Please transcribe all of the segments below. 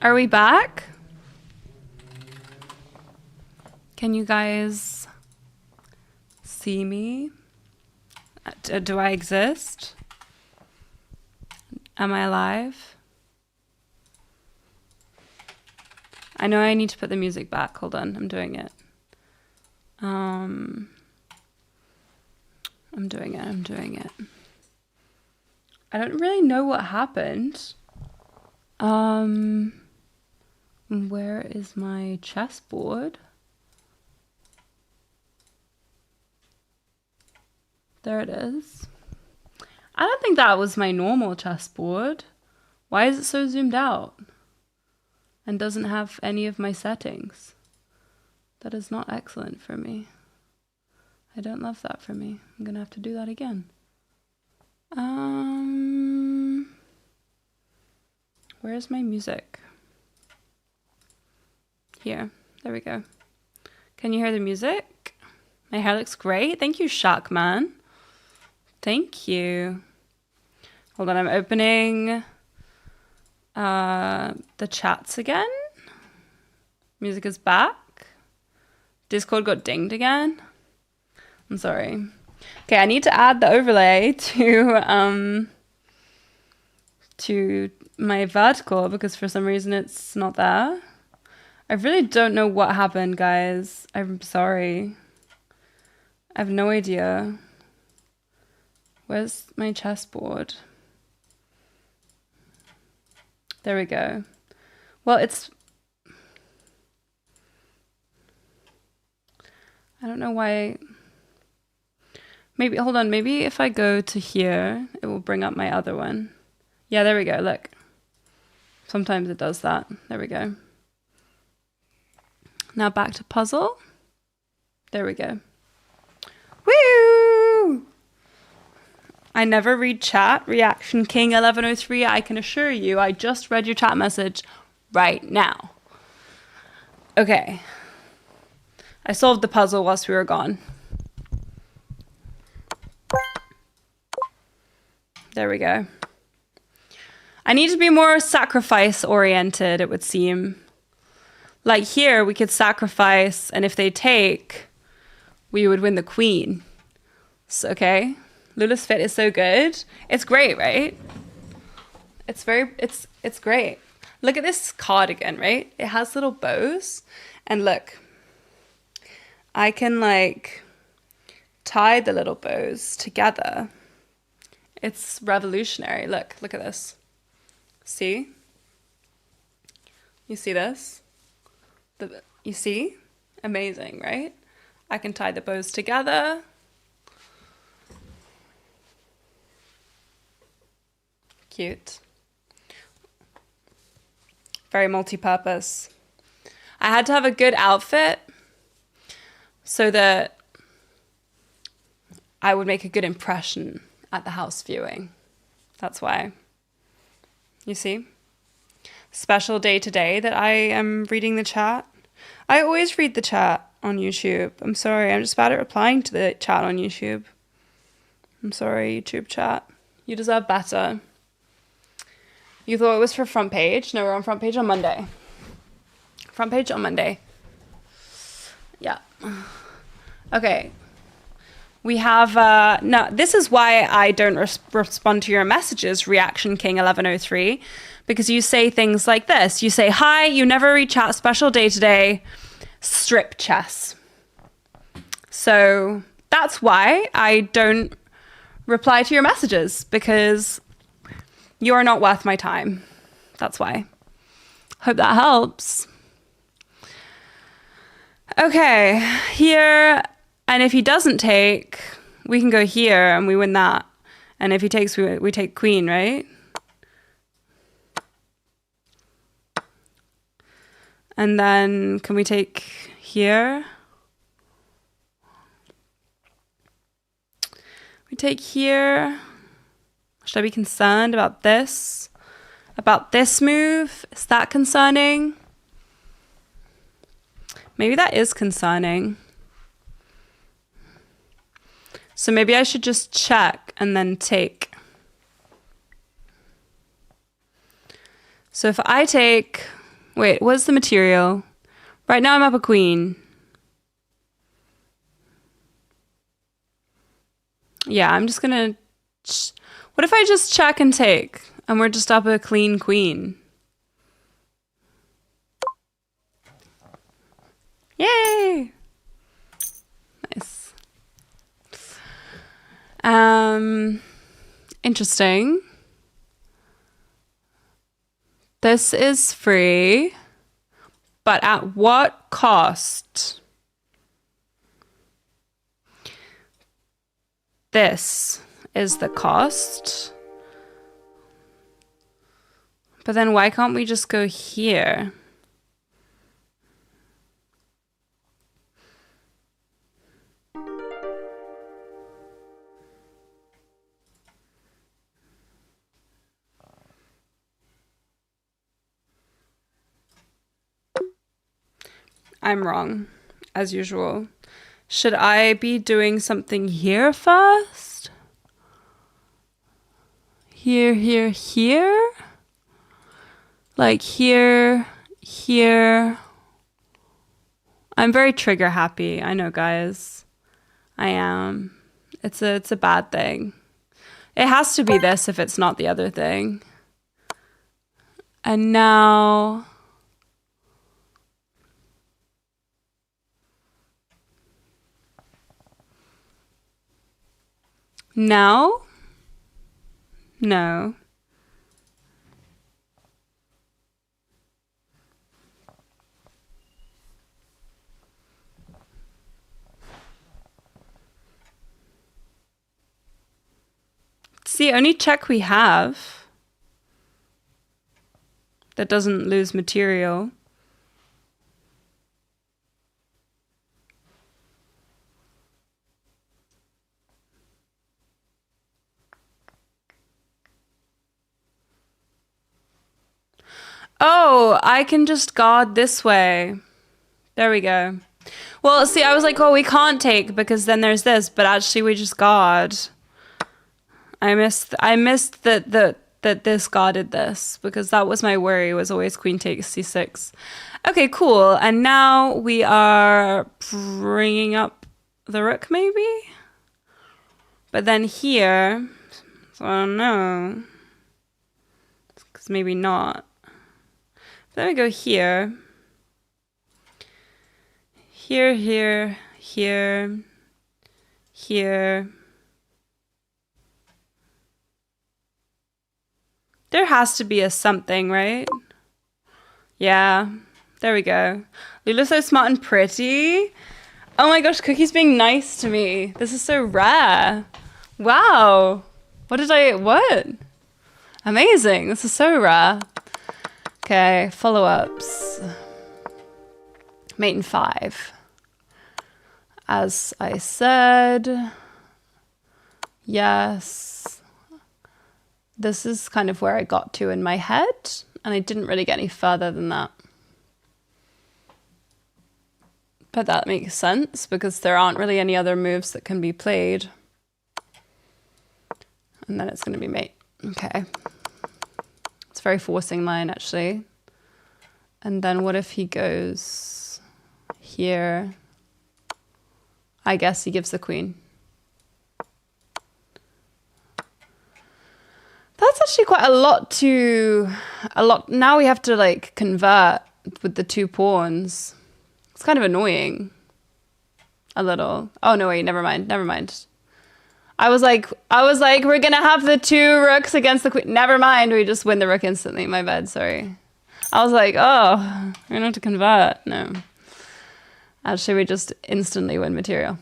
Are we back? Can you guys see me? Do I exist? Am I alive? I know I need to put the music back. Hold on, I'm doing it. I'm doing it. I don't really know what happened. Where is my chessboard? There it is. I don't think that was my normal chessboard. Why is it so zoomed out? And doesn't have any of my settings. That is not excellent for me. I don't love that for me. I'm gonna have to do that again. Where's my music? Here, there we go. Can you hear the music? My hair looks great. Thank you, Shockman. Thank you. Hold on, I'm opening the chats again. Music is back. Discord got dinged again. I'm sorry. Okay, I need to add the overlay to my vertical because for some reason it's not there. I really don't know what happened, guys. I'm sorry. I have no idea. Where's my chessboard? There we go. Well, I don't know why. Maybe, hold on. Maybe if I go to here, it will bring up my other one. Yeah, there we go. Look. Sometimes it does that. There we go. Now back to puzzle. There we go. Woo! I never read chat. Reaction King 1103. I can assure you, I just read your chat message right now. Okay. I solved the puzzle whilst we were gone. There we go. I need to be more sacrifice oriented, it would seem. Like here, we could sacrifice, and if they take, we would win the queen. So, okay. Lula's fit is so good. It's great, right? It's great. Look at this cardigan, right? It has little bows. And look, I can like tie the little bows together. It's revolutionary. Look at this. See? You see this? You see? Amazing, right? I can tie the bows together. Cute. Very multi-purpose. I had to have a good outfit so that I would make a good impression at the house viewing. That's why. You see? Special day today that I am reading the chat. I always read the chat on YouTube. I'm sorry. I'm just bad at replying to the chat on YouTube. I'm sorry, YouTube chat. You deserve better. You thought it was for front page? No, we're on front page on Monday. Front page on Monday. Yeah. Okay. We have, no, this is why I don't respond to your messages, Reaction King 1103, because you say things like this. You say, hi, you never read chat, special day today, strip chess. So that's why I don't reply to your messages, because you are not worth my time. That's why. Hope that helps. Okay, here, and if he doesn't take, we can go here and we win that. And if he takes, we take queen, right? And then can we take here? We take here. Should I be concerned about this? About this move? Is that concerning? Maybe that is concerning. So maybe I should just check and then take. So if I take, Wait, what's the material? Right now I'm up a queen. Yeah, I'm just gonna... What if I just check and take? And we're just up a clean queen. Yay! Nice. Interesting. This is free, but at what cost? This is the cost. But then why can't we just go here? I'm wrong, as usual. Should I be doing something here first? Here, here, here? Like here, here. I'm very trigger happy. I know, guys. I am. It's a bad thing. It has to be this if it's not the other thing. And now... Now? No. It's the only check we have that doesn't lose material. Oh, I can just guard this way. There we go. Well, see, I was like, oh, we can't take because then there's this, but actually we just guard. I missed that this guarded this because that was my worry, was always queen takes c6. Okay, cool. And now we are bringing up the rook maybe? But then here, so I don't know. Because maybe not. Then we go here. Here, here, here, here. There has to be a something, right? Yeah, there we go. Lula's so smart and pretty. Oh my gosh, Cookie's being nice to me. This is so rare. Wow. What? Amazing. This is so rare. Okay, follow-ups. Mate in 5. As I said, yes. This is kind of where I got to in my head, and I didn't really get any further than that. But that makes sense because there aren't really any other moves that can be played. And then it's going to be mate. Okay. It's a very forcing line, actually. And then what if he goes here? I guess he gives the queen. That's actually quite a lot. Now we have to like convert with the 2 pawns. It's kind of annoying. A little. Oh no, wait, never mind. I was like, we're gonna have the 2 rooks against the queen. Never mind, we just win the rook instantly. My bad, sorry. I was like, oh, we're gonna have to convert. No. Actually, we just instantly win material.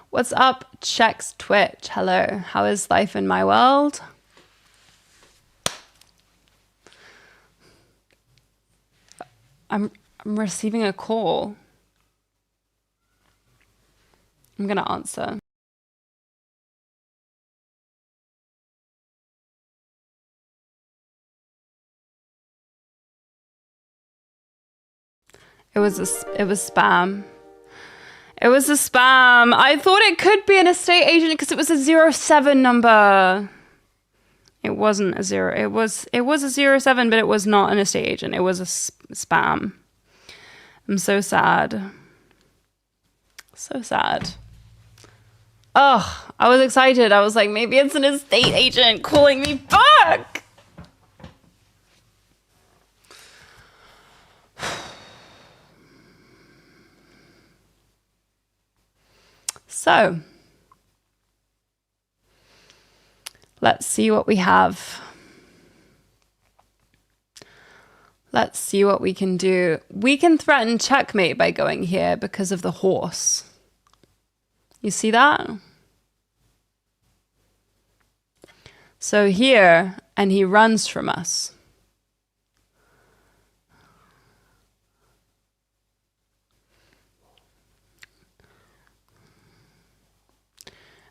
What's up, Checks Twitch? Hello. How is life in my world? I'm receiving a call. I'm gonna answer. It was spam. It was a spam. I thought it could be an estate agent because it was a 07 number. It wasn't a 0. It was a 07, but it was not an estate agent. It was a spam. I'm so sad. So sad. Oh, I was excited. I was like, maybe it's an estate agent calling me back. So, let's see what we have. Let's see what we can do. We can threaten checkmate by going here because of the horse. You see that? So here, and he runs from us.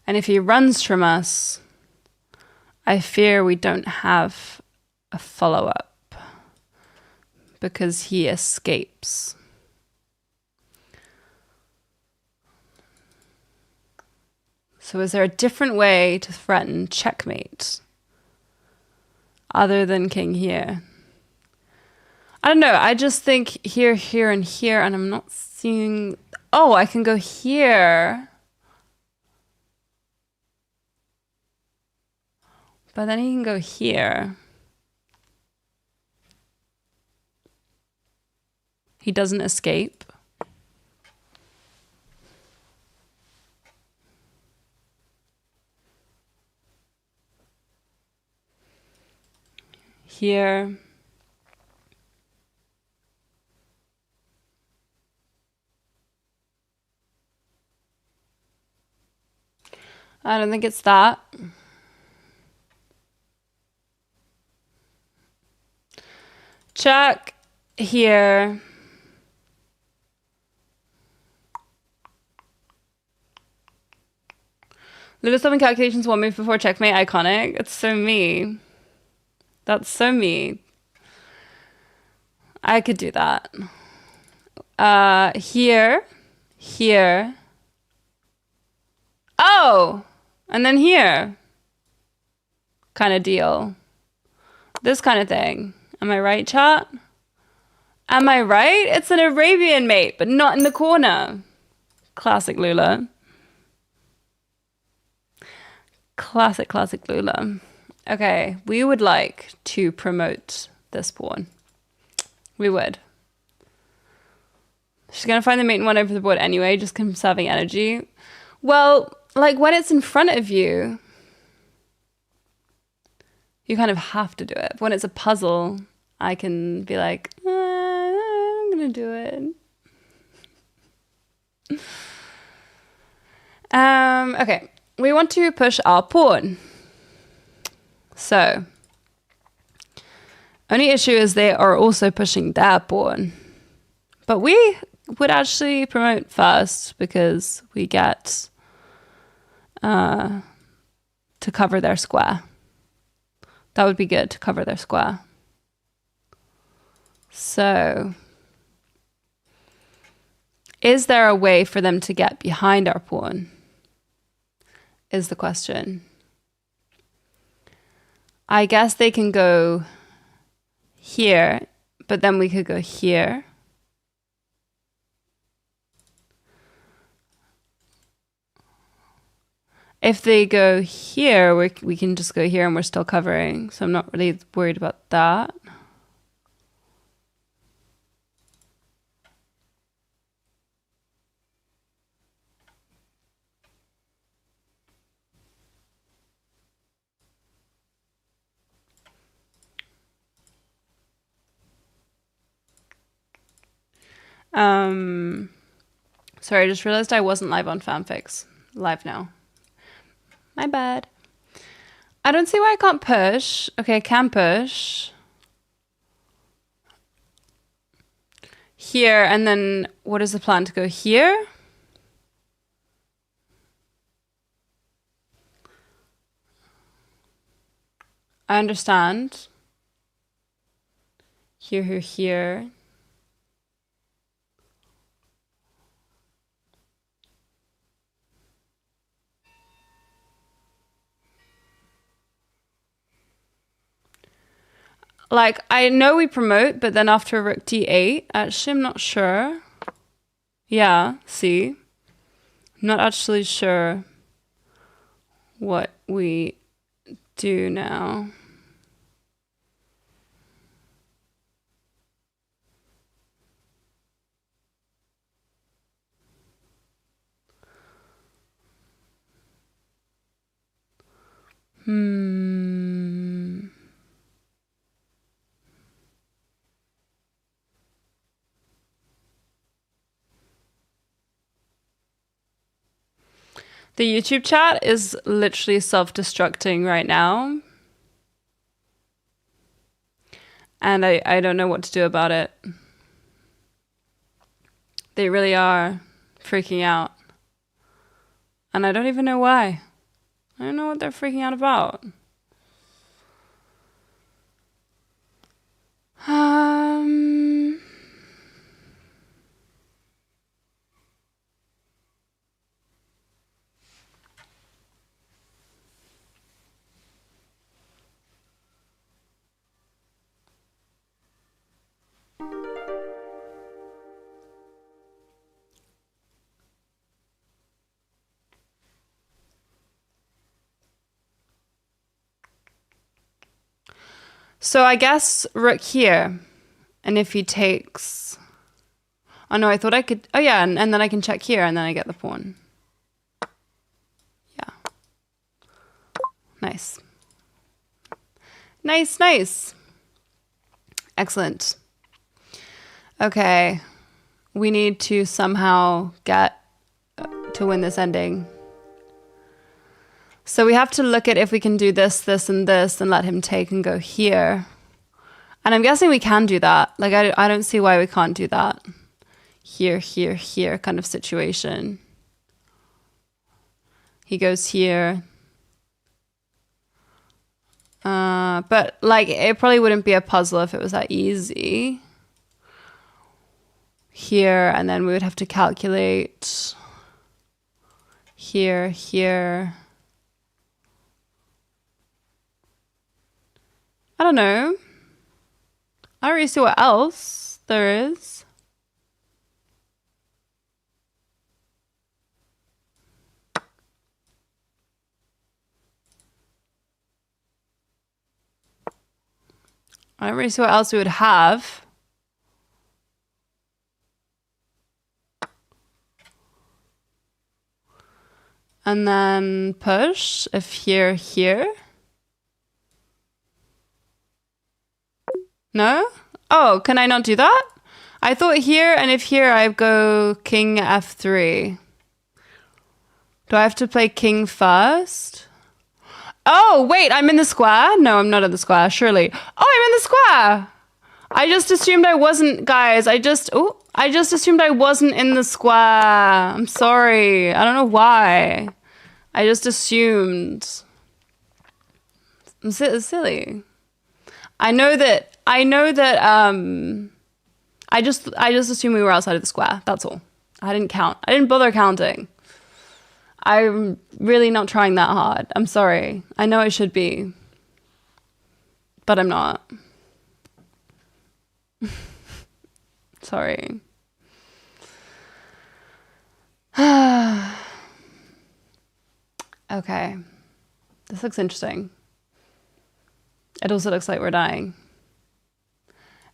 And if he runs from us, I fear we don't have a follow-up because he escapes. So is there a different way to threaten checkmate other than king here? I don't know. I just think here, here, and here, and I'm not seeing... Oh, I can go here. But then he can go here. He doesn't escape. Here. I don't think it's that. Check here. Little summon calculations, one move before checkmate, iconic. It's so me. That's so me. I could do that. Here. Here. Oh! And then here. Kind of deal. This kind of thing. Am I right, chat? Am I right? It's an Arabian mate, but not in the corner. Classic Lula. Classic Lula. Okay, we would like to promote this pawn. We would. She's going to find the mate and one over the board anyway, just conserving energy. Well, like when it's in front of you, you kind of have to do it. When it's a puzzle, I can be like, I'm going to do it. Okay, we want to push our pawn. So, only issue is they are also pushing their pawn. But we would actually promote first because we get to cover their square. That would be good to cover their square. So, is there a way for them to get behind our pawn? Is the question. I guess they can go here, but then we could go here. If they go here, we can just go here and we're still covering. So I'm not really worried about that. Sorry, I just realized I wasn't live on fanfics. Live now. My bad. I don't see why I can't push. Okay, I can push. Here, and then what is the plan? To go here? I understand. Here, here, here. Like, I know we promote, but then after rook d8, actually, I'm not sure. Yeah, see? I'm not actually sure what we do now. The YouTube chat is literally self-destructing right now. And I don't know what to do about it. They really are freaking out. And I don't even know why. I don't know what they're freaking out about. So I guess rook here. And if he takes... Oh no, I thought I could... Oh yeah, and then I can check here and then I get the pawn. Yeah. Nice. Nice, nice. Excellent. Okay. We need to somehow get to win this ending. So we have to look at if we can do this, this, and this, and let him take and go here. And I'm guessing we can do that. Like, I don't see why we can't do that. Here, here, here kind of situation. He goes here. But, like, it probably wouldn't be a puzzle if it was that easy. Here, and then we would have to calculate. Here, here. I don't know. I don't really see what else there is. I don't really see what else we would have. And then push if here, here. No? Oh, can I not do that? I thought here, and if here I go king f3. Do I have to play king first? Oh, wait, I'm in the square? No, I'm not in the square, surely. Oh, I'm in the square! I just assumed I wasn't, guys. I just assumed I wasn't in the square. I'm sorry. I don't know why. I just assumed. I'm silly. I know that I just assumed we were outside of the square. That's all. I didn't count. I didn't bother counting. I'm really not trying that hard. I'm sorry. I know I should be. But I'm not. Sorry. Okay. This looks interesting. It also looks like we're dying.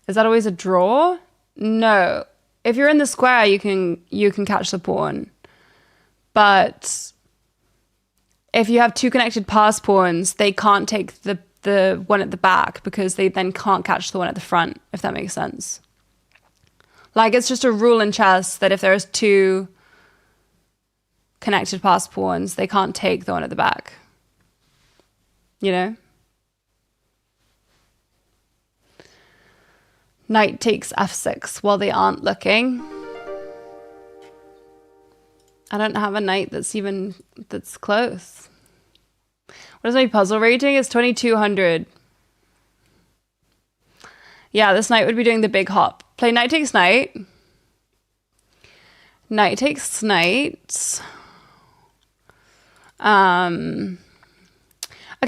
Is that always a draw? No. If you're in the square, you can catch the pawn. But if you have two connected pass pawns, they can't take the one at the back because they then can't catch the one at the front, if that makes sense. Like, it's just a rule in chess that if there's two connected pass pawns, they can't take the one at the back. You know? Knight takes f6 while they aren't looking. I don't have a knight that's close. What is my puzzle rating? It's 2200. Yeah, this knight would be doing the big hop. Play knight takes knight. Knight takes knight. Okay,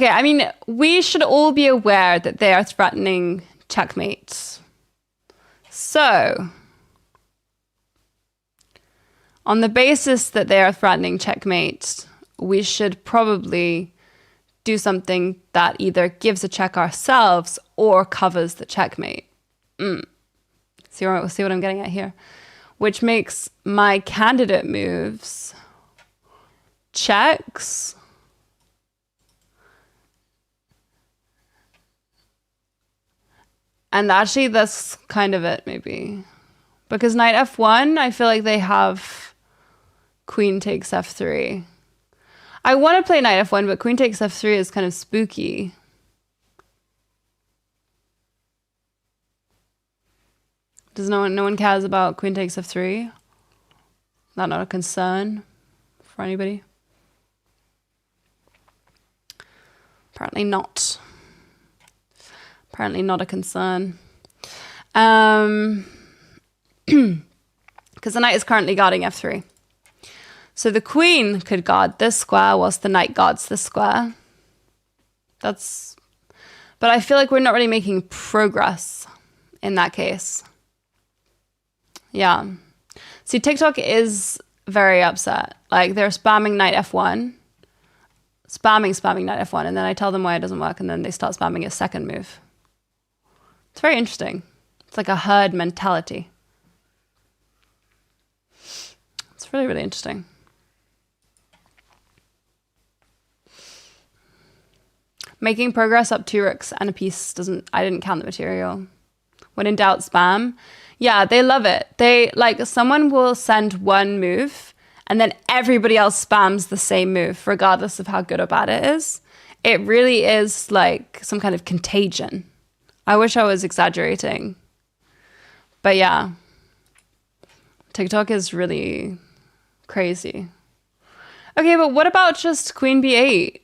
I mean, we should all be aware that they are threatening checkmate. So, on the basis that they are threatening checkmate, we should probably do something that either gives a check ourselves or covers the checkmate. See what I'm getting at here? Which makes my candidate moves checks. And actually, that's kind of it, maybe. Because knight f1, I feel like they have queen takes f3. I want to play knight f1, but queen takes f3 is kind of spooky. Does no one cares about queen takes f3? That not a concern for anybody? Apparently not. Apparently not a concern. Because the knight is currently guarding f3. So the queen could guard this square whilst the knight guards this square. But I feel like we're not really making progress in that case. Yeah. See, TikTok is very upset. Like, they're spamming knight f1. Spamming knight f1. And then I tell them why it doesn't work. And then they start spamming a second move. It's very interesting. It's like a herd mentality. It's really, really interesting. Making progress up 2 rooks and a piece I didn't count the material. When in doubt, spam. Yeah, they love it. Someone will send one move and then everybody else spams the same move, regardless of how good or bad it is. It really is like some kind of contagion. I wish I was exaggerating. But yeah, TikTok is really crazy. Okay, but what about just queen b8?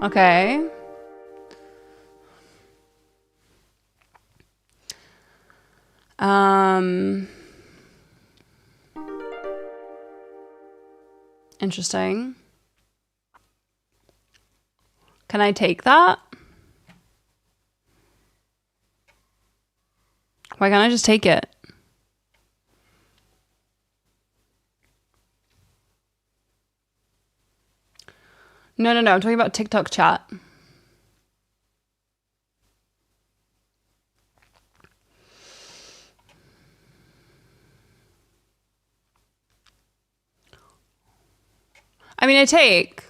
Okay. Interesting. Can I take that? Why can't I just take it? No. I'm talking about TikTok chat. I mean, I don't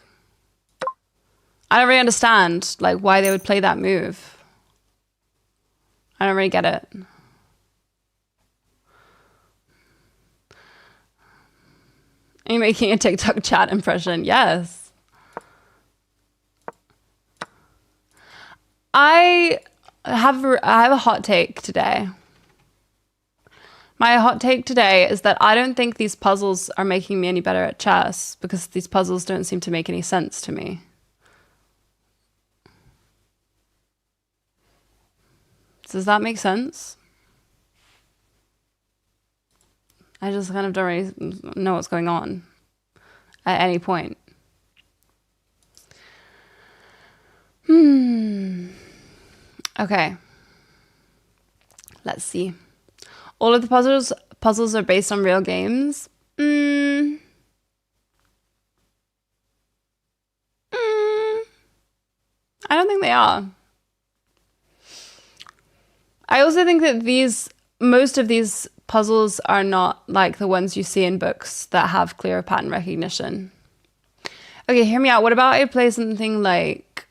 really understand, like, why they would play that move. I don't really get it. Are you making a TikTok chat impression? Yes. I have a hot take today. My hot take today is that I don't think these puzzles are making me any better at chess because these puzzles don't seem to make any sense to me. Does that make sense? I just kind of don't really know what's going on at any point. Okay. Let's see. All of the puzzles are based on real games. I don't think they are. I also think that most of these puzzles are not like the ones you see in books that have clear pattern recognition. Okay, hear me out. What about I play something like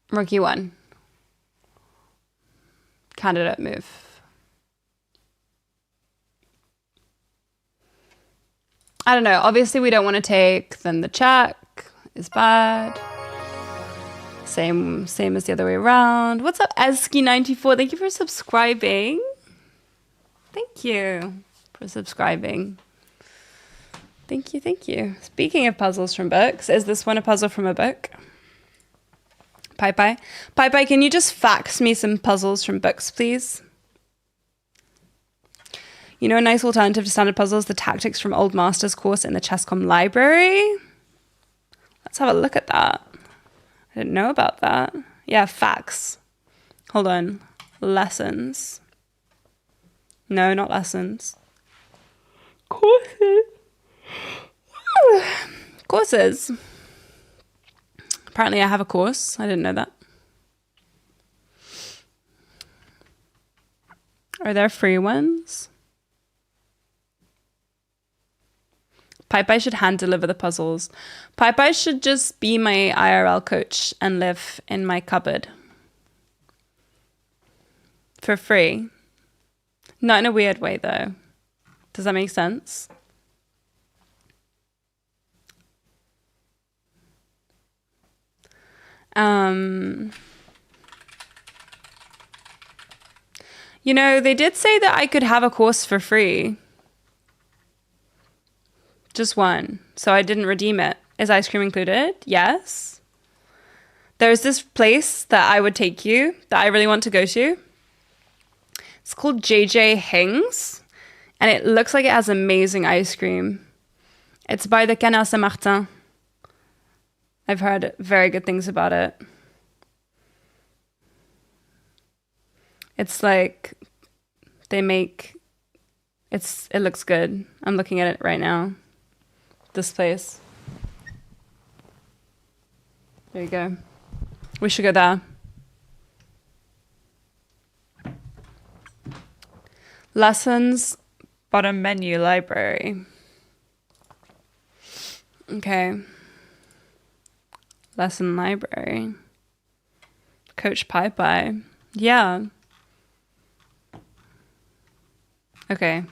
Rook E1? Candidate move. I don't know. Obviously, we don't want to take. Then the check is bad. Same as the other way around. What's up, Eski94? Thank you for subscribing. Thank you for subscribing. Thank you. Speaking of puzzles from books, is this one a puzzle from a book? Pai, can you just fax me some puzzles from books, please? You know, a nice alternative to standard puzzles, the Tactics from Old Masters course in the Chesscom library. Let's have a look at that. I didn't know about that. Yeah, facts. Hold on. Lessons. No, not lessons. Courses. Courses. Apparently I have a course. I didn't know that. Are there free ones? Pai should hand deliver the puzzles. Pai should just be my IRL coach and live in my cupboard. For free. Not in a weird way, though. Does that make sense? You know, they did say that I could have a course for free. Just one. So I didn't redeem it. Is ice cream included? Yes. There's this place that I would take you that I really want to go to. It's called JJ Heng's. And it looks like it has amazing ice cream. It's by the Canal Saint-Martin. I've heard very good things about it. It's like they make it looks good. I'm looking at it right now. This place. There you go. We should go there. Lessons, bottom menu, library. Okay. Lesson library. Coach Pai. Yeah. Okay.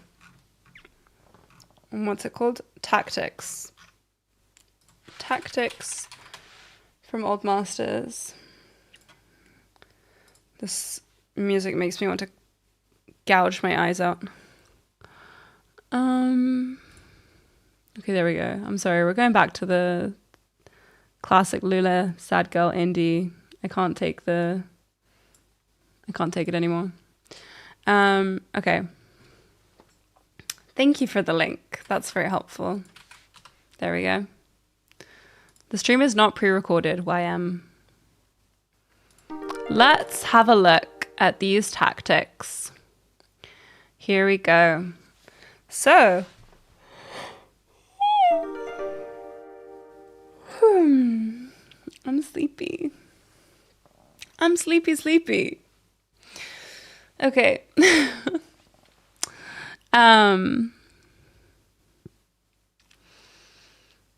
And what's it called? Tactics. Tactics from Old Masters. This music makes me want to gouge my eyes out. Okay, there we go. I'm sorry, we're going back to the classic Lula, sad girl indie. I can't take it anymore. Okay. Thank you for the link. That's very helpful. There we go. The stream is not pre-recorded, YM. Let's have a look at these tactics. Here we go. So, I'm sleepy. I'm sleepy. Okay.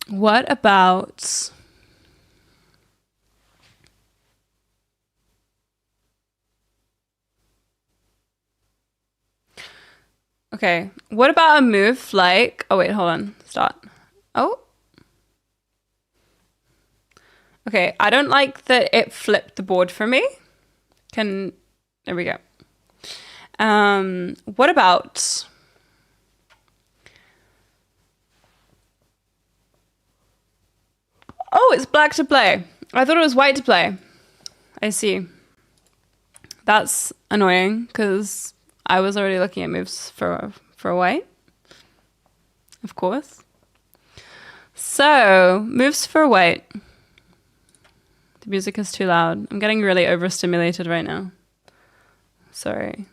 What about okay, what about a move like, oh wait, hold on, start. Oh. Okay, I don't like that it flipped the board for me. There we go. What about oh, it's black to play. I thought it was white to play. I see. That's annoying because I was already looking at moves for white. Of course. So, moves for white. The music is too loud. I'm getting really overstimulated right now. Sorry.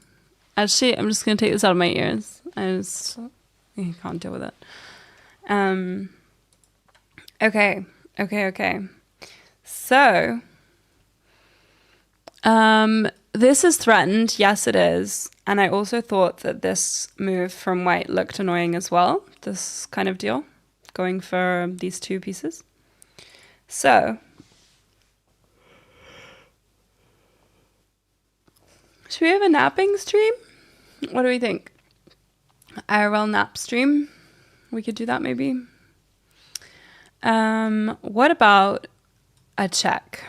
Actually, I'm just going to take this out of my ears. I can't deal with it. Okay. So, this is threatened. Yes, it is. And I also thought that this move from white looked annoying as well. This kind of deal. Going for these two pieces. So, should we have a napping stream? What do we think? IRL nap stream? We could do that maybe. What about a check?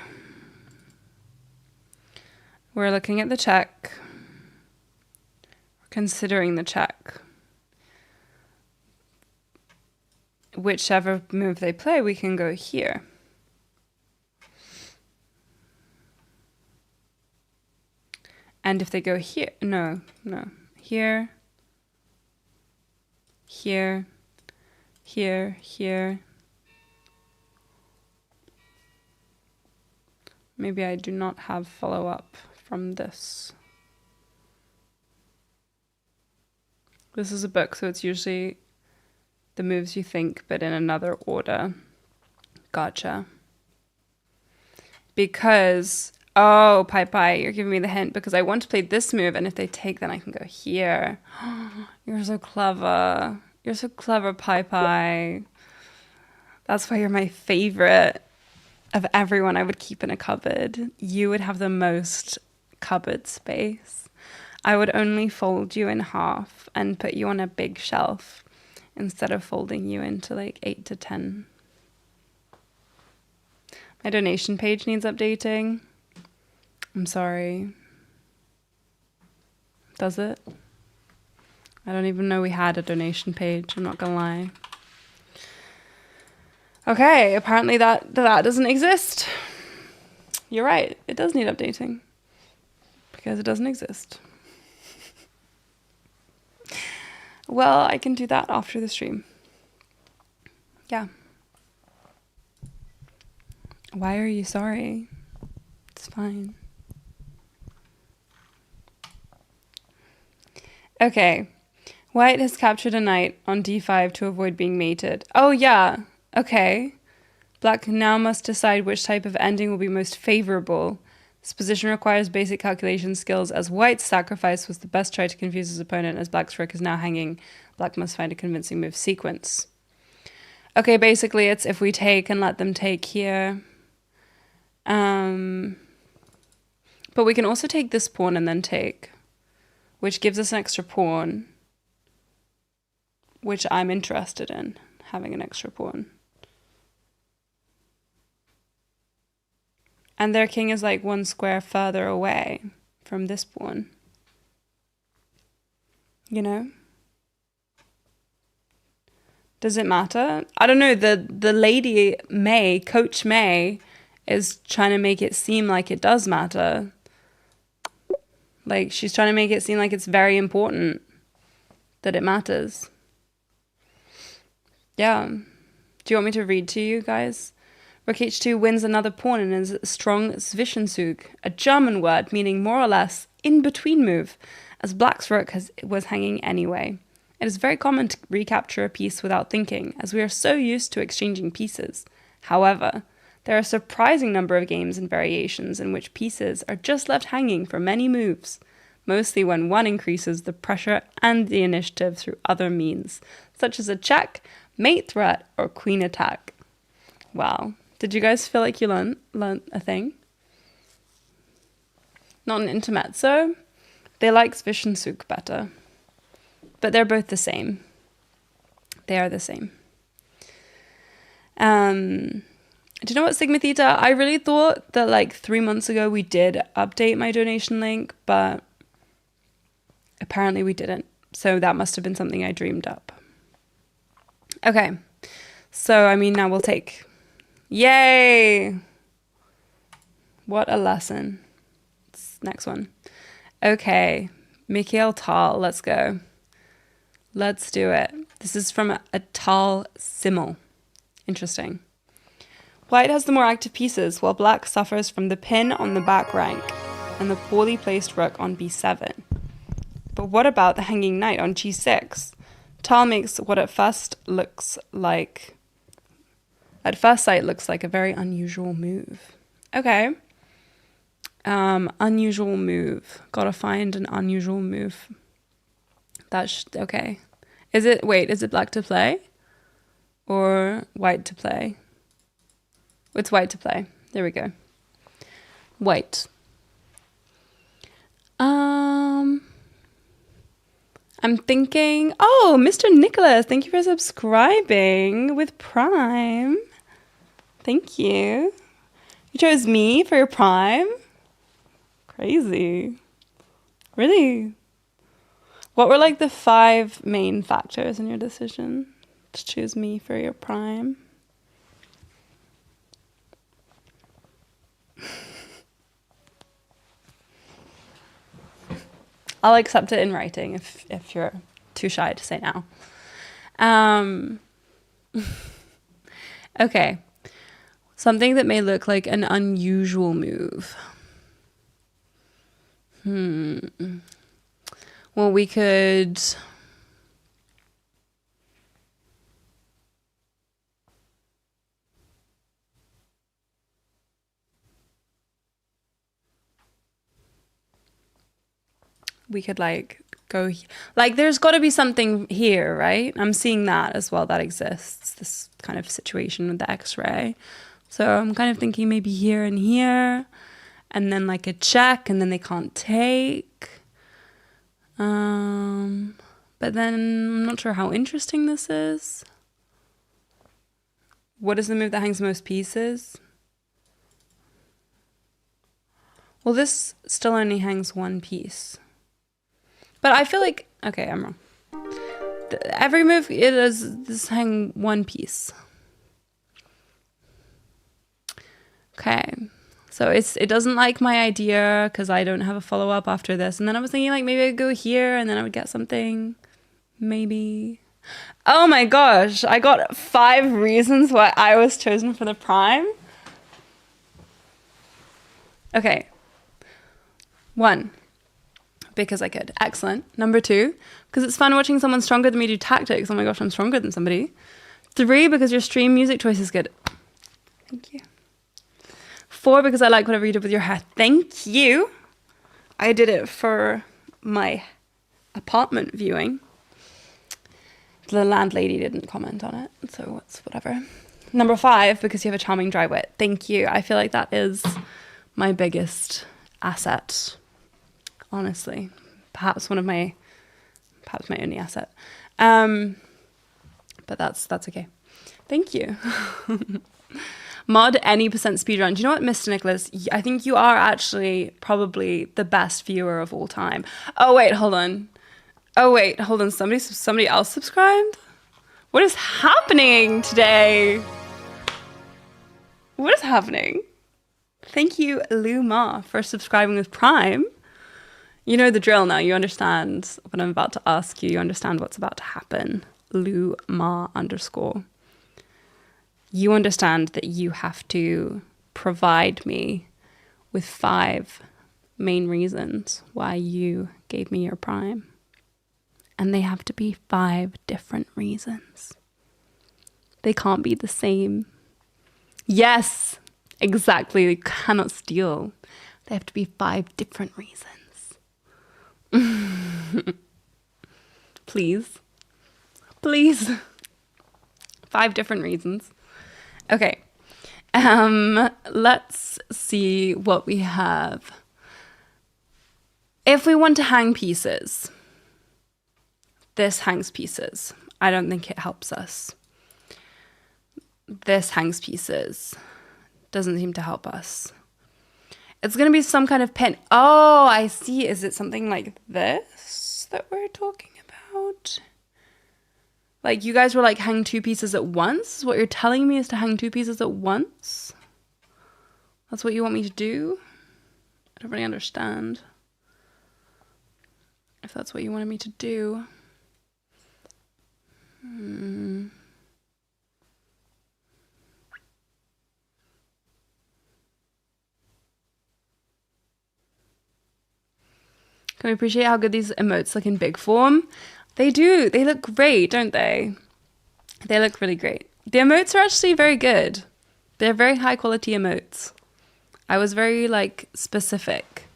We're looking at the check. We're considering the check. Whichever move they play, we can go here. And if they go here, no, here, here, here, here. Maybe I do not have follow-up from this. This is a book, so it's usually the moves you think, but in another order. Gotcha. Because, oh, Pai, you're giving me the hint because I want to play this move, and if they take, then I can go here. You're so clever. You're so clever, Pai. That's why you're my favorite of everyone I would keep in a cupboard. You would have the most cupboard space. I would only fold you in half and put you on a big shelf instead of folding you into like 8 to 10. My donation page needs updating. I'm sorry. Does it? I don't even know we had a donation page. I'm not gonna lie. Okay, apparently that doesn't exist. You're right. It does need updating because it doesn't exist. Well, I can do that after the stream. Yeah. Why are you sorry? It's fine. Okay. White has captured a knight on d5 to avoid being mated. Oh, yeah. Okay. Black now must decide which type of ending will be most favorable. This position requires basic calculation skills, as White's sacrifice was the best try to confuse his opponent. As Black's rook is now hanging, Black must find a convincing move sequence. Okay, basically it's if we take and let them take here. But we can also take this pawn and then take, which gives us an extra pawn, which I'm interested in, having an extra pawn. And their king is like one square further away from this pawn. You know? Does it matter? I don't know. The lady May, Coach May, is trying to make it seem like it does matter. Like, she's trying to make it seem like it's very important that it matters. Yeah. Do you want me to read to you guys? Rook h2 wins another pawn and is a strong Zwischenzug, a German word meaning more or less in-between move, as Black's rook was hanging anyway. It is very common to recapture a piece without thinking, as we are so used to exchanging pieces. However, there are a surprising number of games and variations in which pieces are just left hanging for many moves, mostly when one increases the pressure and the initiative through other means, such as a check, mate threat, or queen attack. Wow. Did you guys feel like you learned a thing? Not an intermezzo. They like Zwischenzug better. But they're both the same. They are the same. Do you know what, Sigma Theta? I really thought that like 3 months ago we did update my donation link, but apparently we didn't. So that must have been something I dreamed up. Okay. So, I mean, now we'll take... Yay! What a lesson. Next one. Okay. Mikhail Tal, let's go. Let's do it. This is from a Tal Simmel. Interesting. White has the more active pieces, while Black suffers from the pin on the back rank and the poorly placed rook on b7. But what about the hanging knight on g6? Tal makes what at first sight looks like a very unusual move. Okay. Unusual move. Gotta find an unusual move. Okay. Is it Black to play? Or White to play? It's White to play. There we go. White. I'm thinking, oh, Mr. Nicholas, thank you for subscribing with Prime. Thank you. You chose me for your Prime? Crazy. Really? What were like the 5 main factors in your decision to choose me for your Prime? I'll accept it in writing if you're too shy to say now. Okay. Something that may look like an unusual move. Well, we could... we could like go like there's got to be something here, right? I'm seeing that as well, that exists, this kind of situation with the x-ray. So I'm kind of thinking maybe here and here, and then like a check, and then they can't take. But then I'm not sure how interesting this is. What is the move that hangs most pieces? Well, this still only hangs one piece. But I feel like, okay, I'm wrong. Every move, it is this hang one piece. Okay, so it doesn't like my idea because I don't have a follow-up after this. And then I was thinking like maybe I'd go here and then I would get something, maybe. Oh my gosh, I got 5 reasons why I was chosen for the prime. Okay. 1, because I could. Excellent. Number 2, because it's fun watching someone stronger than me do tactics. Oh my gosh, I'm stronger than somebody. 3, because your stream music choice is good. Thank you. 4, because I like whatever you did with your hair. Thank you. I did it for my apartment viewing. The landlady didn't comment on it, so it's whatever. Number 5, because you have a charming dry wit. Thank you. I feel like that is my biggest asset, honestly. Perhaps my only asset. But that's okay. Thank you. Mod any percent speedrun. Do you know what, Mr. Nicholas? I think you are actually probably the best viewer of all time. Oh wait, hold on. Somebody else subscribed? What is happening today? What is happening? Thank you, Lou Ma, for subscribing with Prime. You know the drill now. You understand what I'm about to ask you. You understand what's about to happen. Lou Ma _ You understand that you have to provide me with 5 main reasons why you gave me your prime. And they have to be 5 different reasons. They can't be the same. Yes, exactly. You cannot steal. They have to be 5 different reasons. Please. 5 different reasons. Okay. Let's see what we have. If we want to hang pieces, this hangs pieces. I don't think it helps us. This hangs pieces. Doesn't seem to help us. It's going to be some kind of pin. Oh, I see. Is it something like this that we're talking about? Like you guys were like hang 2 pieces at once? What you're telling me is to hang 2 pieces at once? That's what you want me to do? I don't really understand. If that's what you wanted me to do. Can we appreciate how good these emotes look in big form? They do. They look great, don't they? They look really great. The emotes are actually very good. They're very high quality emotes. I was very like specific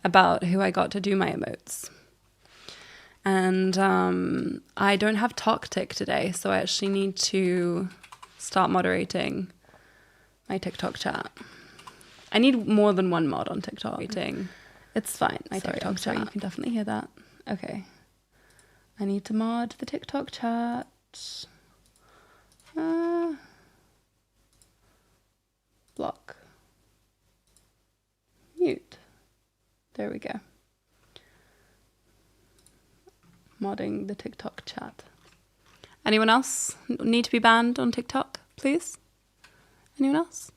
about who I got to do my emotes. And I don't have TalkTick today, so I actually need to start moderating my TikTok chat. I need more than 1 mod on TikTok. It's fine. My TikTok chat. You can definitely hear that. Okay. I need to mod the TikTok chat. Block. Mute. There we go. Modding the TikTok chat. Anyone else need to be banned on TikTok, please? Anyone else?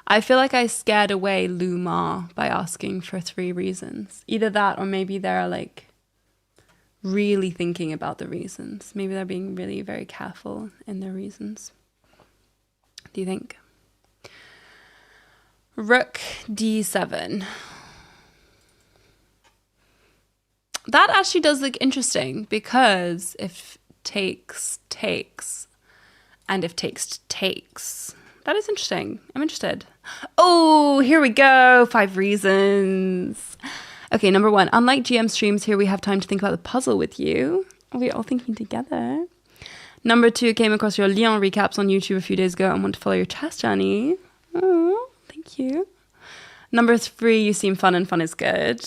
I feel like I scared away Lou Ma by asking for 3 reasons. Either that or maybe they're like really thinking about the reasons. Maybe they're being really very careful in their reasons. Do you think? Rook d7. That actually does look interesting because if takes, takes, and if takes, takes. That is interesting. I'm interested. Oh, here we go. 5 reasons. Okay, number 1. Unlike GM streams, here we have time to think about the puzzle with you. We're all thinking together. Number 2, came across your Lyon recaps on YouTube a few days ago and want to follow your chess journey. Oh, thank you. Number 3, you seem fun and fun is good.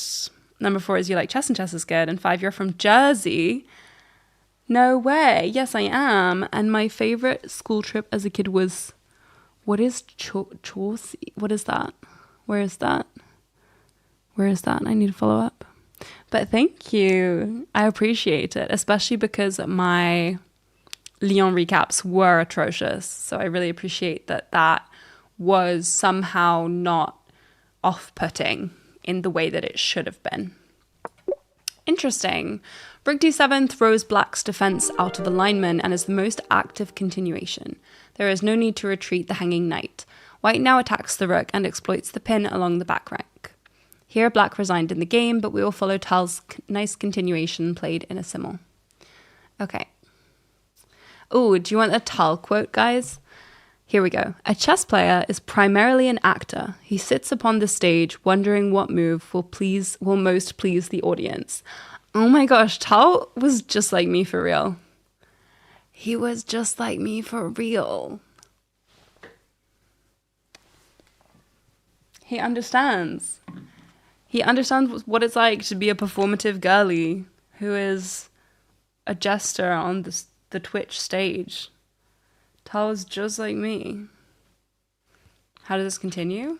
Number 4 is you like chess and chess is good. And 5, you're from Jersey. No way. Yes, I am. And my favorite school trip as a kid was... What is Chaucy? What is that? Where is that? Where is that? I need to follow up. But thank you. I appreciate it, especially because my Lyon recaps were atrocious. So I really appreciate that that was somehow not off-putting in the way that it should have been. Interesting. Rook d7 throws black's defense out of alignment and is the most active continuation. There is no need to retreat the hanging knight. White now attacks the rook and exploits the pin along the back rank. Here black resigned in the game, but we will follow Tal's nice continuation played in a simul. Okay. Oh, do you want a Tal quote, guys? Here we go. A chess player is primarily an actor. He sits upon the stage wondering what move will most please the audience. Oh my gosh, Tal was just like me for real. He was just like me for real. He understands. He understands what it's like to be a performative girly who is a jester on the Twitch stage. Tal is just like me. How does this continue?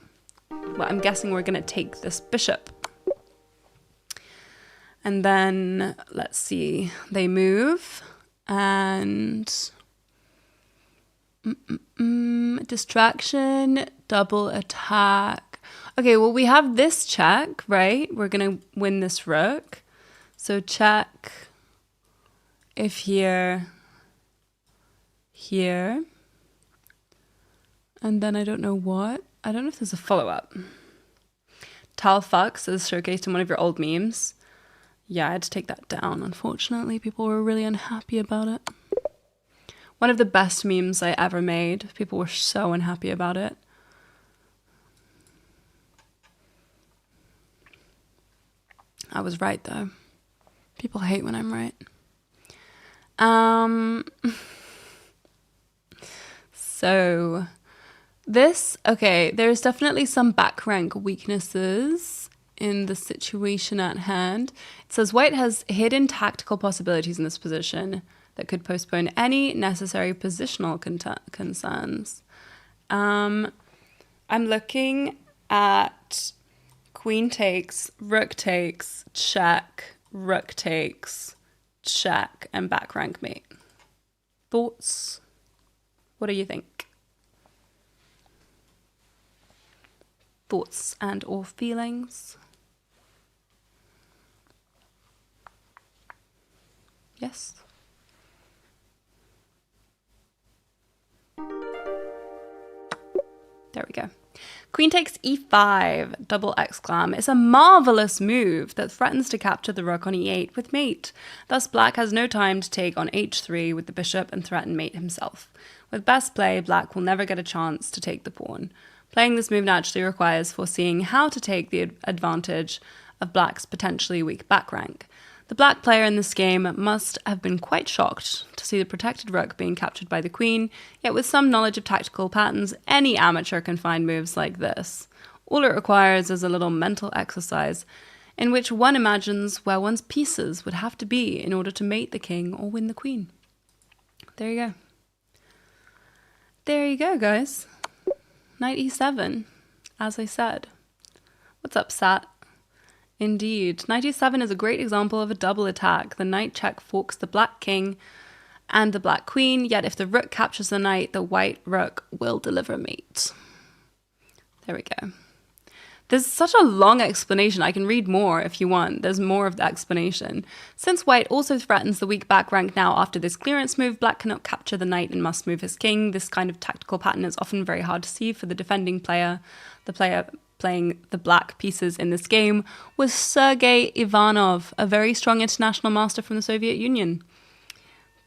Well, I'm guessing we're going to take this bishop. And then, let's see, they move. And distraction, double attack. Okay, well, we have this check, right? We're going to win this rook. So check if here, and then I don't know what. I don't know if there's a follow-up. Tal fucks is showcased in one of your old memes. Yeah, I had to take that down, unfortunately. People were really unhappy about it. One of the best memes I ever made. People were so unhappy about it. I was right, though. People hate when I'm right. So, there's definitely some back rank weaknesses in the situation at hand. It says white has hidden tactical possibilities in this position that could postpone any necessary positional concerns. I'm looking at queen takes, rook takes, check, rook takes, check, and back rank mate. Thoughts? What do you think? Thoughts and or feelings? Yes. There we go. Queen takes e5, double exclam. It's a marvelous move that threatens to capture the rook on e8 with mate. Thus, black has no time to take on h3 with the bishop and threaten mate himself. With best play, black will never get a chance to take the pawn. Playing this move naturally requires foreseeing how to take the advantage of black's potentially weak back rank. The black player in this game must have been quite shocked to see the protected rook being captured by the queen, yet with some knowledge of tactical patterns, any amateur can find moves like this. All it requires is a little mental exercise in which one imagines where one's pieces would have to be in order to mate the king or win the queen. There you go. There you go, guys. Knight e7, as I said. What's up, Sat? Indeed. Knight e7 is a great example of a double attack. The knight check forks the black king and the black queen, yet if the rook captures the knight, the white rook will deliver mate. There we go. There's such a long explanation. I can read more if you want. There's more of the explanation. Since white also threatens the weak back rank now after this clearance move, black cannot capture the knight and must move his king. This kind of tactical pattern is often very hard to see for the defending player. The player playing the black pieces in this game was Sergei Ivanov, a very strong international master from the Soviet Union.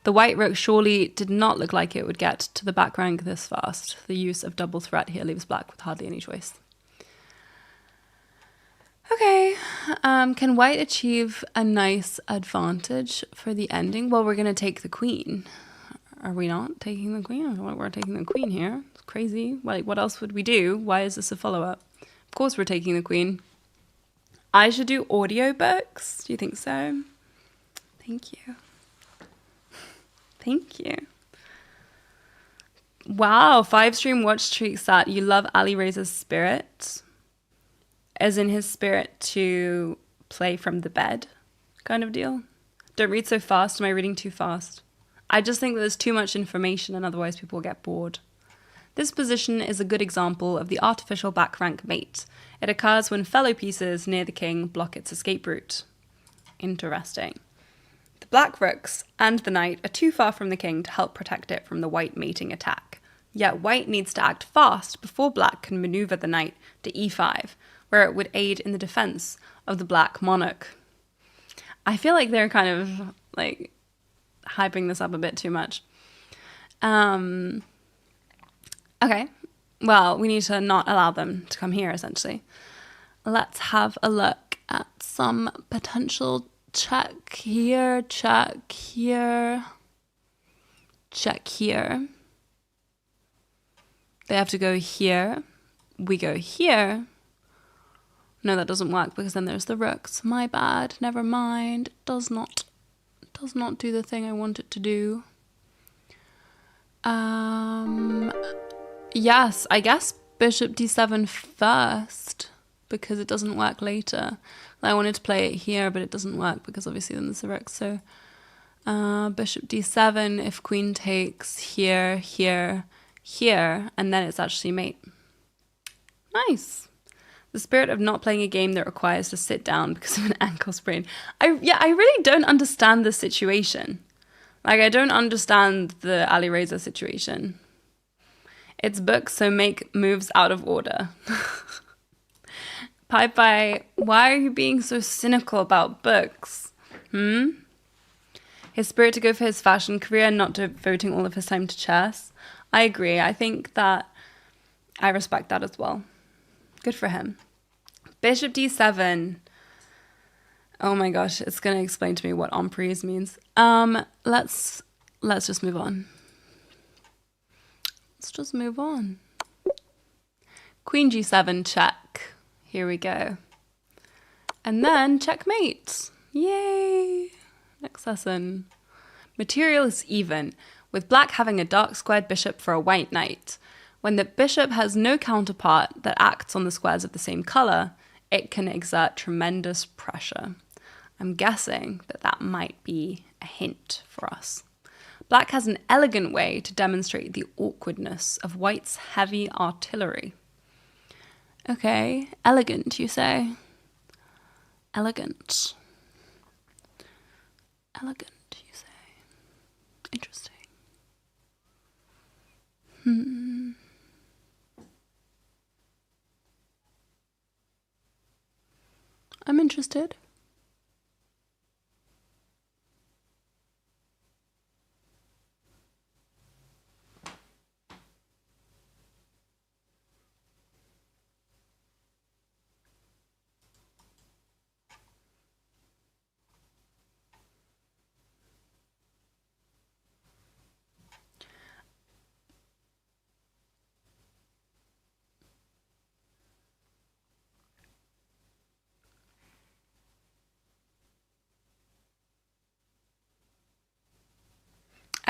The white rook surely did not look like it would get to the back rank this fast. The use of double threat here leaves black with hardly any choice. Okay, can white achieve a nice advantage for the ending? Well, we're going to take the queen. Are we not taking the queen? I don't know why we're taking the queen here. It's crazy. Like, what else would we do? Why is this a follow-up? Of course we're taking the queen. I should do audiobooks. Do you think so? Thank you. Thank you. Wow, 5-stream watch streak stat. You love Ali Reza's spirit. As in his spirit to play from the bed kind of deal. Don't read so fast. Am I reading too fast? I just think that there's too much information and otherwise people will get bored. This position is a good example of the artificial back rank mate. It occurs when fellow pieces near the king block its escape route. Interesting. The black rooks and the knight are too far from the king to help protect it from the white mating attack. Yet white needs to act fast before black can maneuver the knight to e5, where it would aid in the defense of the black monarch. I feel like they're kind of like hyping this up a bit too much. Okay, well, we need to not allow them to come here, essentially. Let's have a look at some potential check here, check here, check here. They have to go here. We go here. No, that doesn't work because then there's the rooks. My bad. Never mind. Does not do the thing I want it to do. Yes, I guess bishop d7 first because it doesn't work later. I wanted to play it here, but it doesn't work because obviously then there's the rooks. So bishop d7 if queen takes here, here, here, and then it's actually mate. Nice. The spirit of not playing a game that requires to sit down because of an ankle sprain. I really don't understand the situation. Like, I don't understand the Ali Reza situation. It's books, so make moves out of order. Pai, why are you being so cynical about books? His spirit to go for his fashion career, not devoting all of his time to chess. I agree. I think that I respect that as well. Good for him. Bishop d7. Oh my gosh, it's going to explain to me what emprise means. Let's just move on. Let's just move on. Queen g7 check. Here we go. And then checkmate. Yay. Next lesson. Material is even, with black having a dark squared bishop for a white knight. When the bishop has no counterpart that acts on the squares of the same color, it can exert tremendous pressure. I'm guessing that that might be a hint for us. Black has an elegant way to demonstrate the awkwardness of white's heavy artillery. Okay, elegant, you say? Elegant. Elegant, you say? Interesting. I'm interested.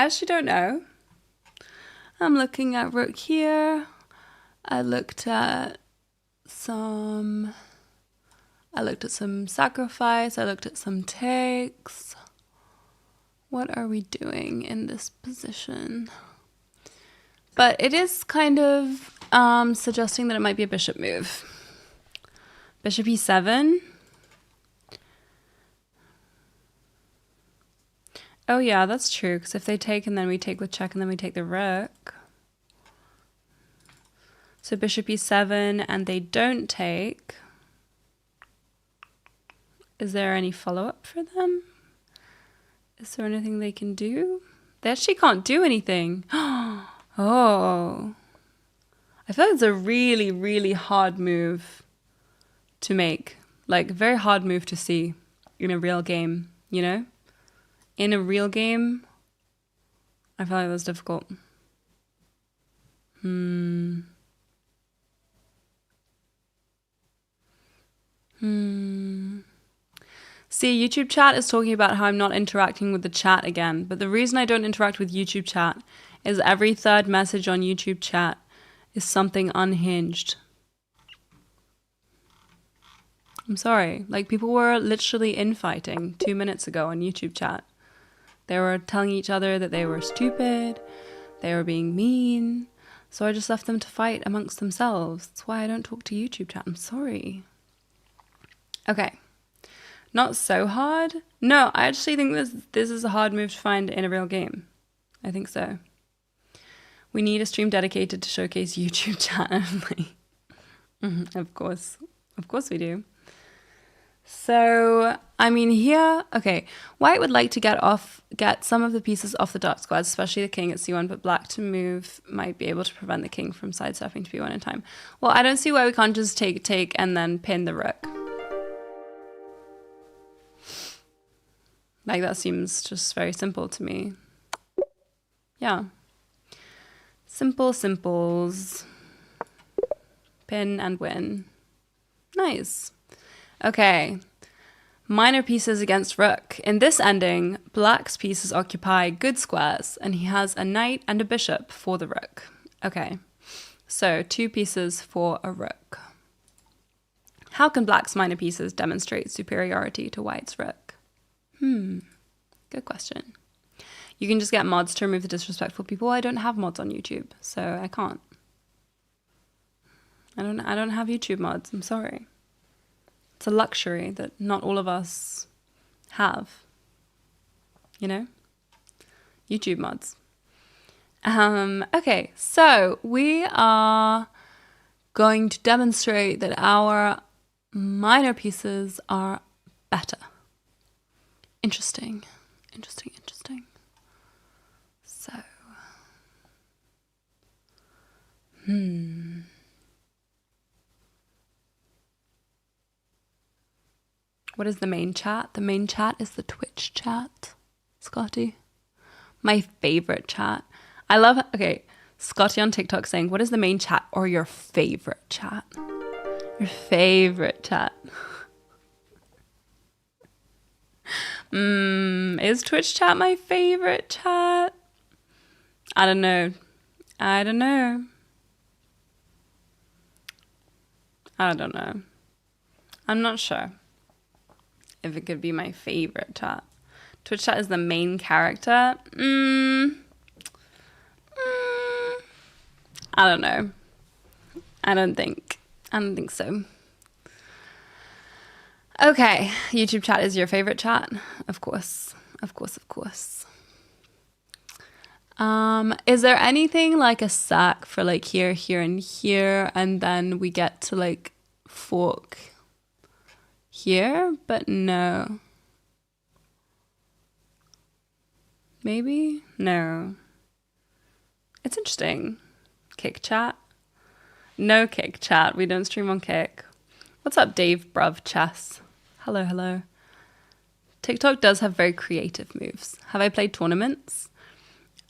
I actually don't know. I'm looking at rook here. I looked at some sacrifice. I looked at some takes. What are we doing in this position? But it is kind of suggesting that it might be a bishop move. Bishop e7. Oh yeah, that's true, because if they take and then we take with check and then we take the rook. So bishop e7 and they don't take. Is there any follow-up for them? Is there anything they can do? They actually can't do anything. Oh. I feel like it's a really, really hard move to make. Like, a very hard move to see in a real game, you know? In a real game, I feel like that's difficult. See, YouTube chat is talking about how I'm not interacting with the chat again. But the reason I don't interact with YouTube chat is every third message on YouTube chat is something unhinged. I'm sorry. Like, people were literally infighting 2 minutes ago on YouTube chat. They were telling each other that they were stupid. They were being mean. So I just left them to fight amongst themselves. That's why I don't talk to YouTube chat. I'm sorry. Okay. Not so hard. No, I actually think this is a hard move to find in a real game. I think so. We need a stream dedicated to showcase YouTube chat only. Of course. Of course we do. So, I mean here, okay, white would like to get some of the pieces off the dark squares, especially the king at c1, but black to move might be able to prevent the king from sidestepping to b1 in time. Well, I don't see why we can't just take and then pin the rook. Like, that seems just very simple to me. Yeah. Simple simples. Pin and win. Nice. Okay. Minor pieces against rook. In this ending, black's pieces occupy good squares, and he has a knight and a bishop for the rook. Okay. So 2 pieces for a rook. How can black's minor pieces demonstrate superiority to white's rook? Good question. You can just get mods to remove the disrespectful people. I don't have mods on YouTube, so I can't. I don't have YouTube mods. I'm sorry. It's a luxury that not all of us have. You know? YouTube mods. Okay, so we are going to demonstrate that our minor pieces are better. Interesting. So, what is the main chat? The main chat is the Twitch chat, Scotty. My favorite chat. I love, okay, Scotty on TikTok saying, what is the main chat or your favorite chat? Your favorite chat. Is Twitch chat my favorite chat? I don't know. I'm not sure if it could be my favorite chat. Twitch chat is the main character. I don't know. I don't think so. Okay, YouTube chat is your favorite chat? Of course. Is there anything like a sack for like here, here, and here, and then we get to like fork here? But no. Maybe? No. It's interesting. Kick chat? No Kick chat. We don't stream on Kick. What's up, Dave Bruv Chess? Hello. TikTok does have very creative moves. Have I played tournaments?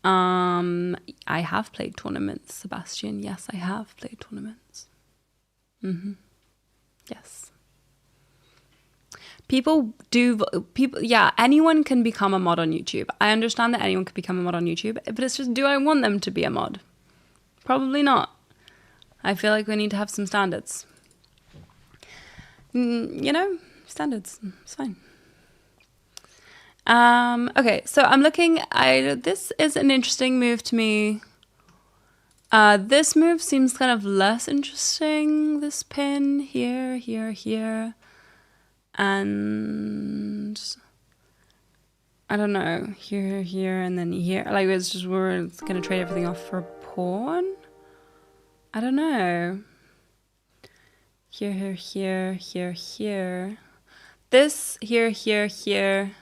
I have played tournaments, Sebastian. Yes, I have played tournaments. Yes. Yeah, anyone can become a mod on YouTube. I understand that anyone can become a mod on YouTube, but it's just, do I want them to be a mod? Probably not. I feel like we need to have some standards. You know, standards. It's fine. Okay, so I'm looking. This is an interesting move to me. This move seems kind of less interesting. This pin here, here, here. And I don't know, here, here, and then here. Like, it's just, we're going to trade everything off for a pawn? I don't know. Here, here, here, here, here. This, here, here, here.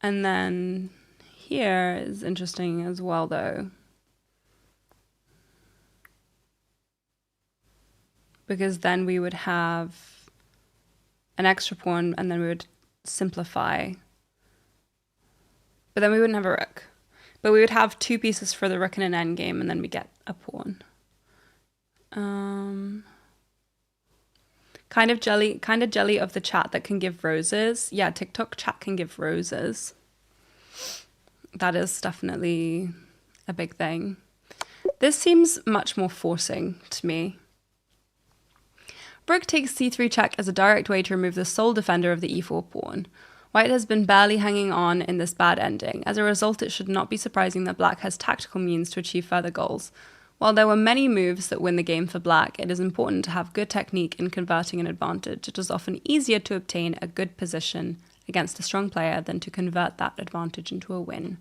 And then here is interesting as well, though. Because then we would have an extra pawn, and then we would simplify. But then we wouldn't have a rook. But we would have 2 pieces for the rook in an endgame, and then we get a pawn. Kind of jelly of the chat that can give roses. Yeah, TikTok chat can give roses. That is definitely a big thing. This seems much more forcing to me. Rook takes c3 check as a direct way to remove the sole defender of the e4 pawn. White has been barely hanging on in this bad ending. As a result, it should not be surprising that black has tactical means to achieve further goals. While there were many moves that win the game for black, it is important to have good technique in converting an advantage. It is often easier to obtain a good position against a strong player than to convert that advantage into a win.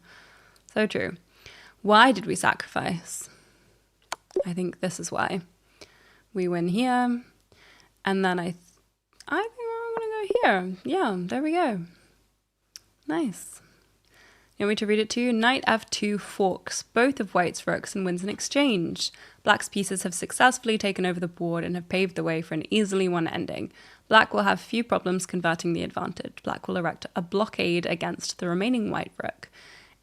So true. Why did we sacrifice? I think this is why. We win here, and then I think we're going to go here. Yeah, there we go. Nice. You want me to read it to you? Knight f2 forks both of white's rooks and wins an exchange. Black's pieces have successfully taken over the board and have paved the way for an easily won ending. Black will have few problems converting the advantage. Black will erect a blockade against the remaining white rook.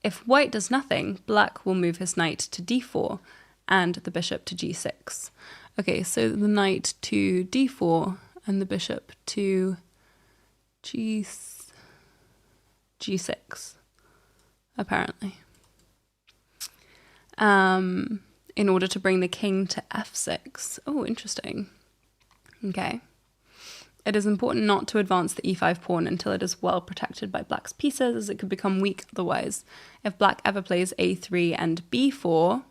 If white does nothing, black will move his knight to d4 and the bishop to g6. Okay, so the knight to d4 and the bishop to g6. Apparently. In order to bring the king to f6. Oh, interesting. Okay. It is important not to advance the e5 pawn until it is well protected by black's pieces, as it could become weak otherwise. If black ever plays a3 and b4,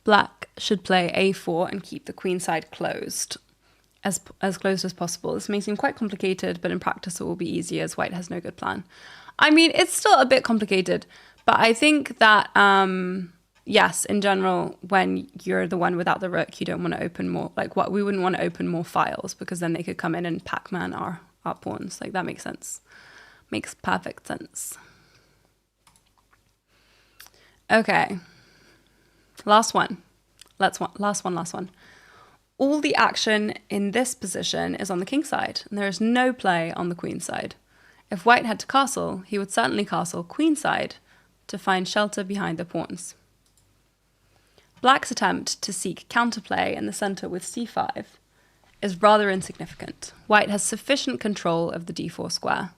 black should play a4 and keep the queen side closed. As closed as possible. This may seem quite complicated, but in practice it will be easier as white has no good plan. I mean, it's still a bit complicated, but I think that, yes, in general, when you're the one without the rook, you don't want to open more, like what we wouldn't want to open more files because then they could come in and Pac-Man our pawns. Like, that makes sense. Makes perfect sense. Okay. Last one. Last one. All the action in this position is on the king side, and there is no play on the queen side. If white had to castle, he would certainly castle queen side to find shelter behind the pawns. Black's attempt to seek counterplay in the center with c5 is rather insignificant. White has sufficient control of the d4 square.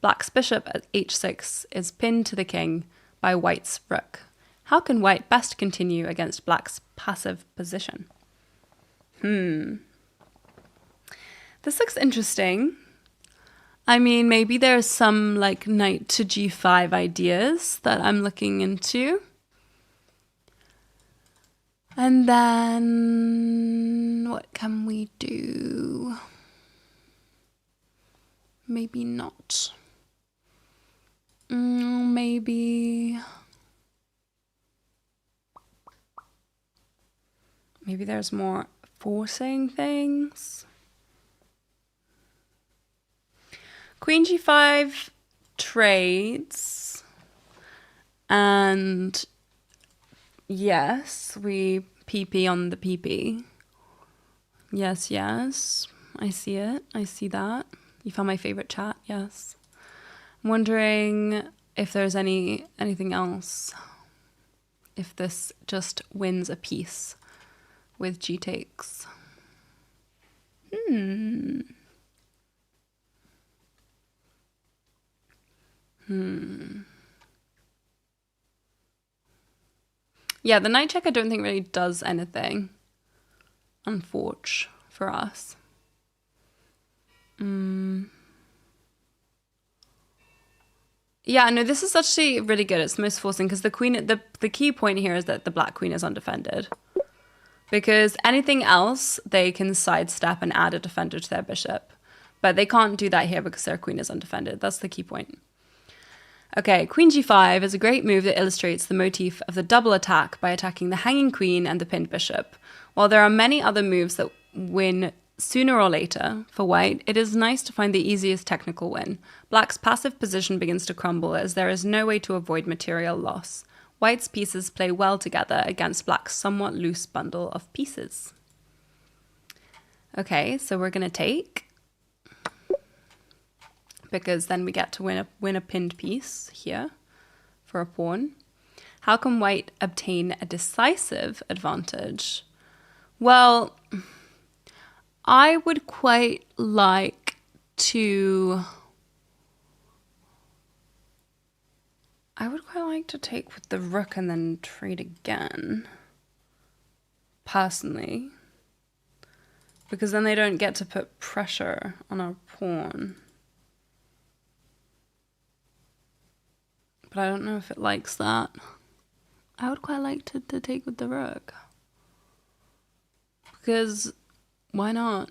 Black's bishop at h6 is pinned to the king by white's rook. How can white best continue against black's passive position? This looks interesting. I mean, maybe there's some like knight to g5 ideas that I'm looking into. And then what can we do? Maybe not. Maybe there's more forcing things. Queen g5 trades, and yes, we PP on the PP. Yes, I see it. I see that. You found my favorite chat, yes. I'm wondering if there's anything else. If this just wins a piece with g takes. Yeah, the knight check I don't think really does anything. Unfortunate for us. Yeah, no, this is actually really good. It's the most forcing because the queen, the key point here is that the black queen is undefended. Because anything else, they can sidestep and add a defender to their bishop. But they can't do that here because their queen is undefended. That's the key point. Okay, queen g5 is a great move that illustrates the motif of the double attack by attacking the hanging queen and the pinned bishop. While there are many other moves that win sooner or later, for white, it is nice to find the easiest technical win. Black's passive position begins to crumble as there is no way to avoid material loss. White's pieces play well together against black's somewhat loose bundle of pieces. Okay, so we're going to take, because then we get to win a pinned piece here for a pawn. How can white obtain a decisive advantage? Well, I would quite like to take with the rook and then trade again, personally, because then they don't get to put pressure on our pawn. But I don't know if it likes that. I would quite like to take with the rook, because why not?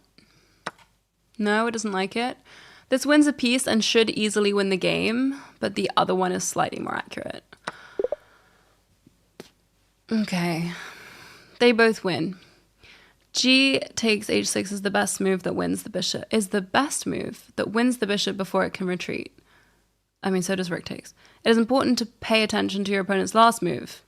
No, it doesn't like it. This wins a piece and should easily win the game, but the other one is slightly more accurate. Okay, they both win. G takes h6 is the best move that wins the bishop. Is the best move that wins the bishop before it can retreat. I mean, so does rook takes. It is important to pay attention to your opponent's last move.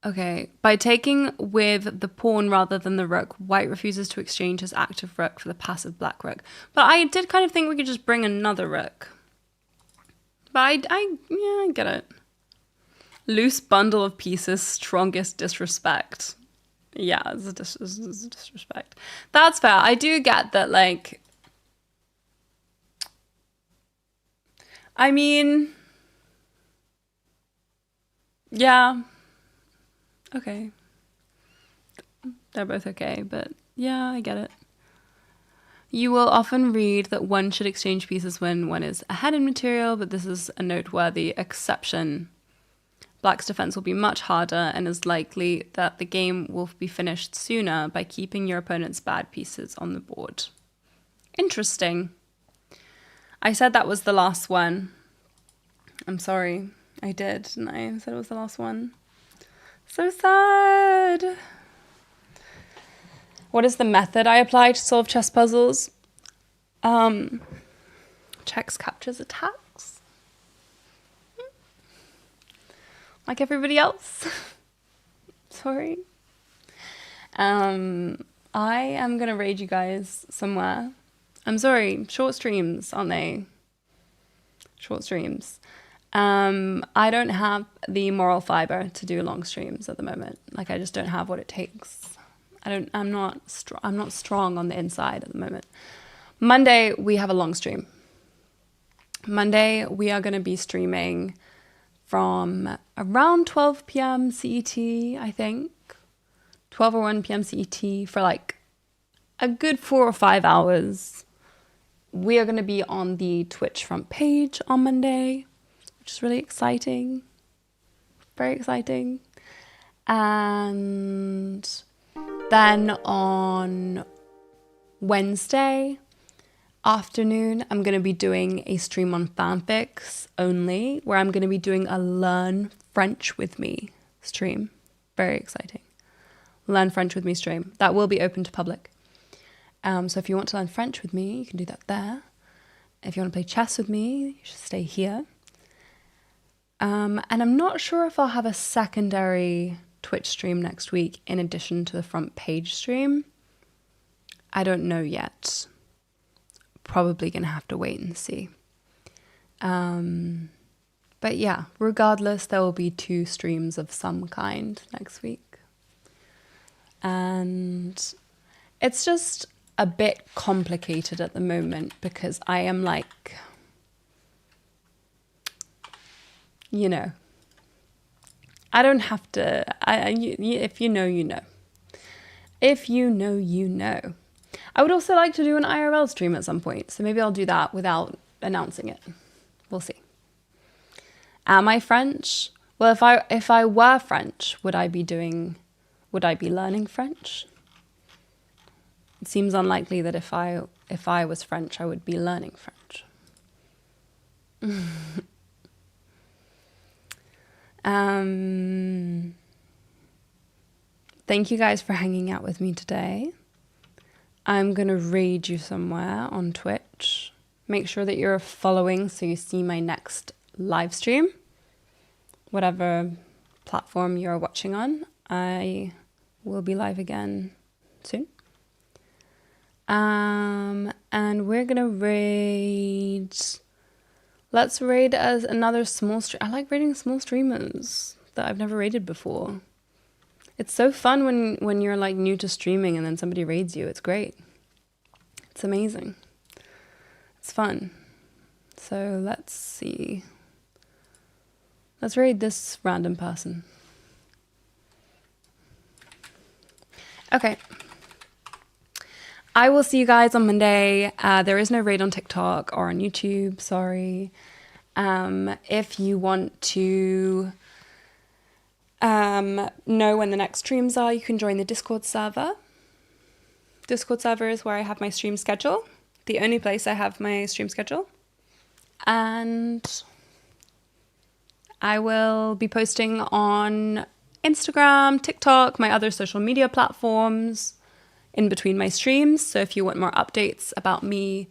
Okay, by taking with the pawn rather than the rook, white refuses to exchange his active rook for the passive black rook. But I did kind of think we could just bring another rook. But I get it. Loose bundle of pieces, strongest disrespect. Yeah, it's a disrespect. That's fair. I do get that, like, I mean, yeah. Okay. They're both okay, but yeah, I get it. You will often read that one should exchange pieces when one is ahead in material, but this is a noteworthy exception. Black's defense will be much harder and is likely that the game will be finished sooner by keeping your opponent's bad pieces on the board. Interesting. I said that was the last one. I'm sorry. I did, didn't I? I said it was the last one. So sad. What is the method I apply to solve chess puzzles? Checks, captures, attacks. Like everybody else. Sorry. I am going to raid you guys somewhere. I'm sorry. Short streams, aren't they? Short streams. I don't have the moral fiber to do long streams at the moment. Like, I just don't have what it takes. I'm not strong on the inside at the moment. Monday, we have a long stream. Monday, we are going to be streaming from around 12 p.m. CET, I think. 12 or 1 p.m. CET for like a good 4 or 5 hours. We are going to be on the Twitch front page on Monday, which is really exciting. Very exciting. And then on Wednesday afternoon, I'm going to be doing a stream on fanfics only, where I'm going to be doing a Learn French with Me stream. Very exciting. Learn French with Me stream. That will be open to public. So if you want to learn French with me, you can do that there. If you want to play chess with me, you should stay here. And I'm not sure if I'll have a secondary Twitch stream next week in addition to the front page stream. I don't know yet. Probably gonna have to wait and see. But yeah, regardless, there will be 2 streams of some kind next week. And it's just a bit complicated at the moment because I am like, you know, I don't have to, if you know, you know. If you know, you know. I would also like to do an IRL stream at some point, so maybe I'll do that without announcing it. We'll see. Am I French? Well, if I were French, would I be learning French? It seems unlikely that if I was French, I would be learning French. Thank you guys for hanging out with me today. I'm going to raid you somewhere on Twitch. Make sure that you're following so you see my next live stream. Whatever platform you're watching on, I will be live again soon. And we're going to raid... Let's raid as another small stream. I like raiding small streamers that I've never raided before. It's so fun when you're like new to streaming and then somebody raids you. It's great. It's amazing. It's fun. So let's see. Let's raid this random person. Okay. I will see you guys on Monday. There is no raid on TikTok or on YouTube, sorry. If you want to know when the next streams are, you can join the Discord server. Discord server is where I have my stream schedule. The only place I have my stream schedule. And I will be posting on Instagram, TikTok, my other social media platforms in between my streams. So if you want more updates about me,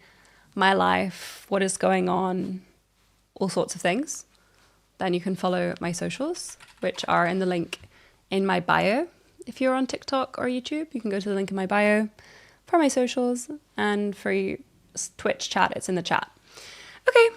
my life, what is going on, all sorts of things, then you can follow my socials, which are in the link in my bio. If you're on TikTok or YouTube, you can go to the link in my bio for my socials, and for Twitch chat, it's in the chat. Okay.